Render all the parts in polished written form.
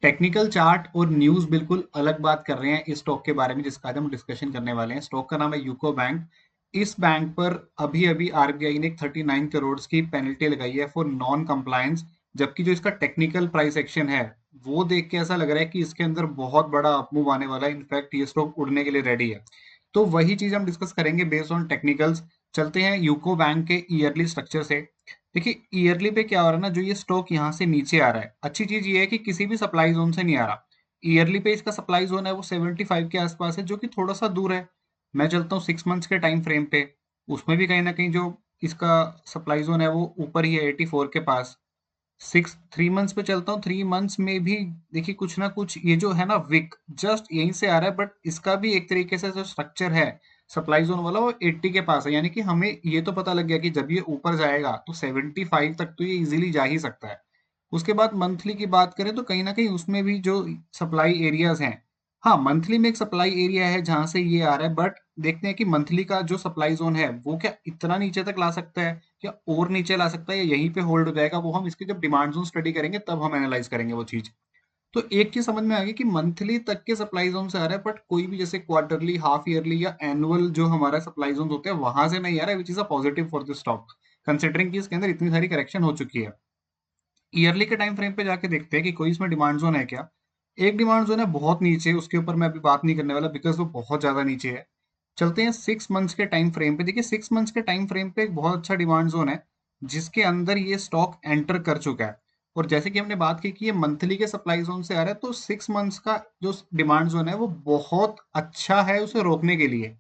Technical chart और news बिल्कुल अलग बात कर रहे हैं इस स्टॉक के बारे में जिसका आज हम डिस्कशन करने वाले हैं। स्टॉक का नाम है यूको बैंक। इस बैंक पर अभी-अभी आरबीआई ने 39 करोड़ की पेनल्टी लगाई है फॉर नॉन कंप्लायंस, जबकि जो इसका टेक्निकल प्राइस एक्शन है, वो देख के ऐसा लग रहा है कि इसके अंदर बहुत बड़ा अपमूव आने वाला है। इनफैक्ट ये स्टॉक उड़ने के लिए रेडी है। तो वही चीज़ हम डिस्कस करेंगे बेस्ड ऑन टेक्निकल्स। चलते हैं यूको बैंक के ईयरली स्ट्रक्चर से। देखिए ईयरली पे क्या हो रहा है ना, जो ये स्टॉक यहाँ से नीचे आ रहा है, अच्छी चीज ये है कि किसी भी सप्लाई जोन से नहीं आ रहा। ईयरली पे इसका सप्लाई जोन है वो 75 के आसपास है, जो कि थोड़ा सा दूर है। मैं चलता हूँ 6 मंथ्स के टाइम फ्रेम पे, उसमें भी कहीं ना कहीं जो इसका सप्लाई जोन है वो ऊपर ही है 84 के पास। 3 मंथ्स पे चलता हूँ, 3 मंथ्स में भी देखिए कुछ ना कुछ ये जो है ना विक जस्ट यहीं से आ रहा है, बट इसका भी एक तरीके से जो स्ट्रक्चर है सप्लाई जोन वाला वो 80 के पास है, यानी कि हमें ये तो पता लग गया कि जब ये ऊपर जाएगा तो 75 तक तो ये इजीली जा ही सकता है। उसके बाद मंथली की बात करें तो कहीं ना कहीं उसमें भी जो सप्लाई एरियाज हैं, हाँ मंथली में एक सप्लाई एरिया है जहां से ये आ रहा है, बट देखते हैं कि मंथली का जो सप्लाई जोन है वो क्या इतना नीचे तक ला सकता है या और नीचे ला सकता है या यहीं पे होल्ड हो जाएगा। वो हम इसकी जब डिमांड जोन स्टडी करेंगे तब हम एनालाइज करेंगे वो चीज। तो एक चीज समझ में आ गई कि मंथली तक के सप्लाई जोन से आ रहा है, बट कोई भी जैसे क्वार्टरली, हाफ ईयरली या एनुअल जो हमारा सप्लाई जोन होते हैं वहां से नहीं आ रहा है, which is a positive for the stock considering कि इसके अंदर इतनी सारी करेक्शन हो चुकी है। ईयरली के टाइम फ्रेम पे जाके देखते हैं कि कोई इसमें डिमांड जोन है क्या। एक डिमांड जोन है बहुत नीचे, उसके ऊपर मैं अभी बात नहीं करने वाला बिकॉज वो बहुत ज्यादा नीचे है। चलते हैं 6 मंथ्स के टाइम फ्रेम पे। देखिए 6 मंथ्स के टाइम फ्रेम पे एक बहुत अच्छा डिमांड जोन है जिसके अंदर ये स्टॉक एंटर कर चुका है। और जैसे कि हमने बात की कि ये मंथली के सप्लाई जोन से आ रहा है, तो 6 मंथ्स का जो डिमांड जोन है वो बहुत अच्छा है उसे रोकने के लिए।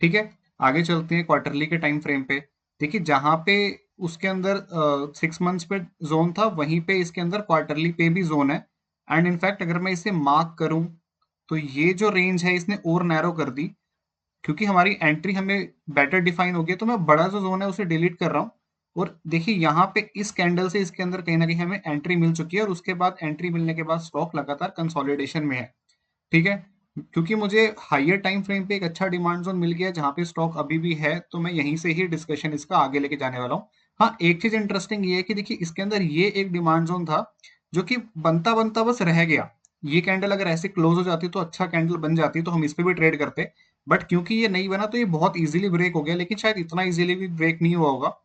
ठीक है, आगे चलते हैं क्वार्टरली के टाइम फ्रेम पे। देखिए जहां पे उसके अंदर 6 मंथ्स पे जोन था, वहीं पे इसके अंदर क्वार्टरली पे भी जोन है। एंड इनफैक्ट अगर मैं इसे मार्क करूं तो ये जो रेंज है इसने और नैरो कर दी, क्योंकि हमारी एंट्री हमें बेटर डिफाइन हो गई। तो मैं बड़ा जो जोन है उसे डिलीट कर रहा हूँ। और देखिए यहाँ पे इस कैंडल से इसके अंदर कहीं ना कहीं हमें एंट्री मिल चुकी है, और उसके बाद एंट्री मिलने के बाद स्टॉक लगातार कंसोलिडेशन में है। ठीक है, क्योंकि मुझे हायर टाइम फ्रेम पे एक अच्छा डिमांड जोन मिल गया जहां पे स्टॉक अभी भी है, तो मैं यहीं से ही डिस्कशन इसका आगे लेके जाने वाला हूँ। हाँ एक चीज इंटरेस्टिंग ये है कि देखिए इसके अंदर ये एक डिमांड जोन था जो कि बनता बनता बस रह गया। ये कैंडल अगर ऐसे क्लोज हो जाती तो अच्छा कैंडल बन जाती तो हम इस पे भी ट्रेड करते, बट क्योंकि ये नहीं बना तो ये बहुत इजीली ब्रेक हो गया, लेकिन शायद इतना इजीली भी ब्रेक नहीं हुआ होगा।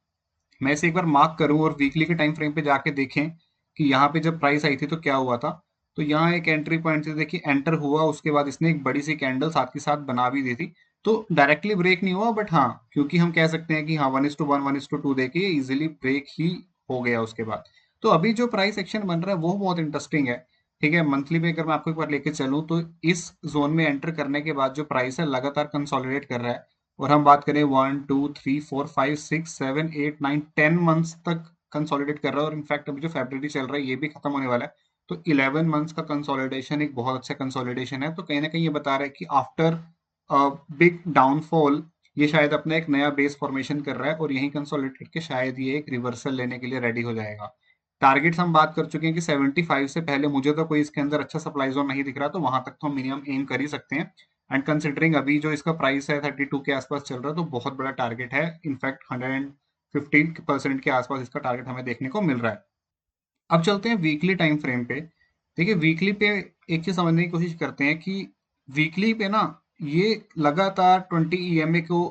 मैं इसे एक बार मार्क करूं और वीकली के टाइम फ्रेम पे जाके देखें कि यहाँ पे जब प्राइस आई थी तो क्या हुआ था। तो यहाँ एक एंट्री पॉइंट से देखिए एंटर हुआ, उसके बाद इसने एक बड़ी सी कैंडल साथ के साथ बना भी दी थी। तो डायरेक्टली ब्रेक नहीं हुआ, बट हाँ क्योंकि हम कह सकते हैं कि हाँ 1:1 1:2 देके इजिली ब्रेक ही हो गया उसके बाद। तो अभी जो प्राइस एक्शन बन रहा है वो बहुत इंटरेस्टिंग है। ठीक है, मंथली में अगर मैं आपको एक बार लेके चलूं तो इस जोन में एंटर करने के बाद जो प्राइस है लगातार कंसोलिडेट कर रहा है। और हम बात करें 1 2 3 4 5 6 7 8 9 10 मंथ्स तक कंसोलिडेट कर रहा है, और इनफैक्ट अभी जो फेब्रवरी चल रहा है ये भी खत्म होने वाला है। तो 11 मंथ्स का कंसोलिडेशन एक बहुत अच्छा कंसोलिडेशन है। तो कहीं ना कहीं ये बता रहा है कि आफ्टर बिग डाउनफॉल ये शायद अपना एक नया बेस फॉर्मेशन कर रहा है, और यही कंसोलिडेट करके शायद ये एक रिवर्सल लेने के लिए रेडी हो जाएगा। टारगेट्स हम बात कर चुके हैं कि 75 से पहले मुझे तो कोई इसके अंदर अच्छा सप्लाई जोन नहीं दिख रहा, तो वहां तक तो हम मिनिमम एम कर ही सकते हैं। एंड कंसिडरिंग अभी जो इसका प्राइस है 32 के आसपास चल रहा है, तो बहुत बड़ा टारगेट है। इनफैक्ट 115% के आसपास इसका टारगेट हमें देखने को मिल रहा है। अब चलते हैं वीकली टाइम फ्रेम पे। देखिए वीकली पे एक चीज समझने की कोशिश करते हैं कि वीकली पे ना ये लगातार 20 EMA को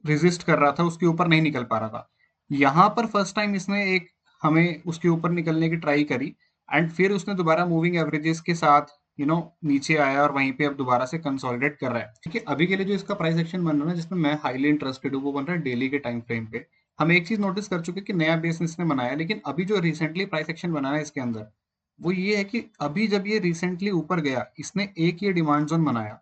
रेजिस्ट कर रहा था, उसके ऊपर नहीं निकल पा रहा था। यहाँ पर फर्स्ट टाइम इसने एक हमें उसके ऊपर निकलने की ट्राई करी, एंड फिर उसने दोबारा मूविंग एवरेजेस के साथ नीचे आया और वहीं पे अब दोबारा से कंसोलिडेट कर रहा है। ठीक है, अभी के लिए जो इसका प्राइस एक्शन बन रहा है ना जिसमें मैं हाईली इंटरेस्टेड हूँ, वो बन रहा है डेली के टाइम फ्रेम पे। हम एक चीज नोटिस कर चुके हैं कि नया बेस इसने बनाया, लेकिन अभी जो रिसेंटली प्राइस एक्शन बना है इसके अंदर वो ये है कि अभी जब ये रिसेंटली ऊपर गया इसने एक ये डिमांड जोन बनाया,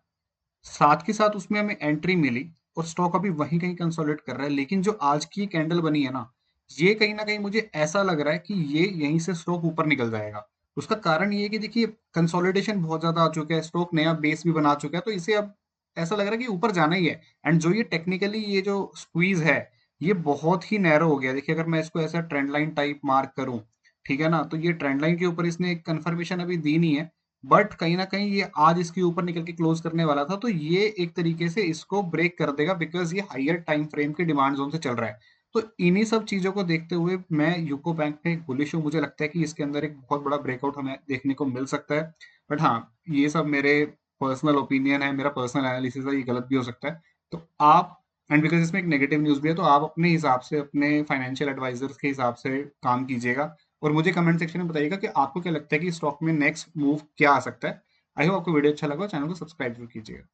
साथ के साथ उसमें हमें एंट्री मिली, और स्टॉक अभी वहीं कहीं कंसोलिडेट कर रहा है। लेकिन जो आज की कैंडल बनी है ना, ये कहीं ना कहीं मुझे ऐसा लग रहा है कि ये यहीं से स्टॉक ऊपर निकल जाएगा। उसका कारण ये है कि देखिए कंसोलिडेशन बहुत ज्यादा आ चुका है, स्टॉक नया बेस भी बना चुका है, तो इसे अब ऐसा लग रहा है कि ऊपर जाना ही है। एंड जो ये टेक्निकली ये जो स्क्वीज है ये बहुत ही नैरो हो गया। देखिए अगर मैं इसको ऐसा ट्रेंड लाइन टाइप मार्क करूं, ठीक है ना, तो ये ट्रेंड लाइन के ऊपर इसने एक कंफर्मेशन अभी दी नहीं है, बट कहीं ना कहीं ये आज इसके ऊपर निकल के क्लोज करने वाला था, तो ये एक तरीके से इसको ब्रेक कर देगा बिकॉज ये हायर टाइम फ्रेम के डिमांड जोन से चल रहा है। तो इन्हीं सब चीज़ों को देखते हुए मैं यूको बैंक पे बुलिश हूँ। मुझे लगता है कि इसके अंदर एक बहुत बड़ा ब्रेकआउट हमें देखने को मिल सकता है। बट हाँ, ये सब मेरे पर्सनल ओपिनियन है, मेरा पर्सनल एनालिसिस है, ये गलत भी हो सकता है। तो आप एंड बिकॉज़ इसमें एक नेगेटिव न्यूज़ भी है, तो आप अपने हिसाब से, अपने फाइनेंशियल एडवाइज़र्स के हिसाब से काम कीजिएगा और मुझे कमेंट सेक्शन में बताइएगा कि आपको क्या लगता है कि स्टॉक में नेक्स्ट मूव क्या आ सकता है। आई होप आपको वीडियो अच्छा लगा हो, चैनल को सब्सक्राइब ज़रूर कीजिएगा।